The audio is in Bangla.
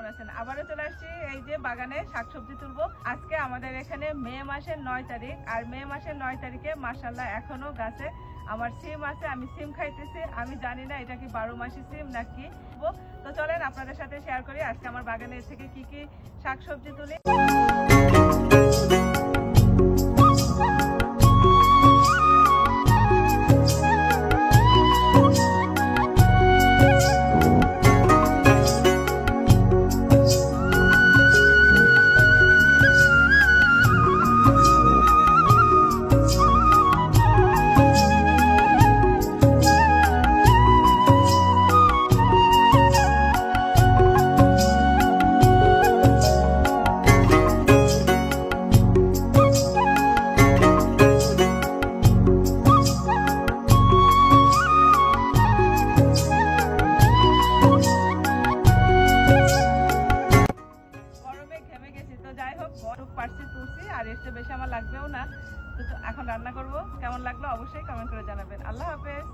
কেমন আছেন? আবারও চলে আসছি এই যে বাগানে শাকসবজি তুলবো। আজকে আমাদের এখানে মে মাসের 9 তারিখ, আর মে মাসের 9 তারিখে মাশাআল্লাহ এখনো গাছে আমার সিম আছে। আমি সিম খাইতেছি, আমি জানি না এটা কি 12 মাসি সিম নাকি। তো চলেন আপনাদের সাথে শেয়ার করি আজকে আমার বাগানের থেকে কি কি শাকসবজি তুলি। আর এর চেয়ে বেশি আমার লাগবেও না। তো এখন রান্না করব, কেমন লাগলো অবশ্যই কমেন্ট করে জানাবেন। আল্লাহ হাফেজ।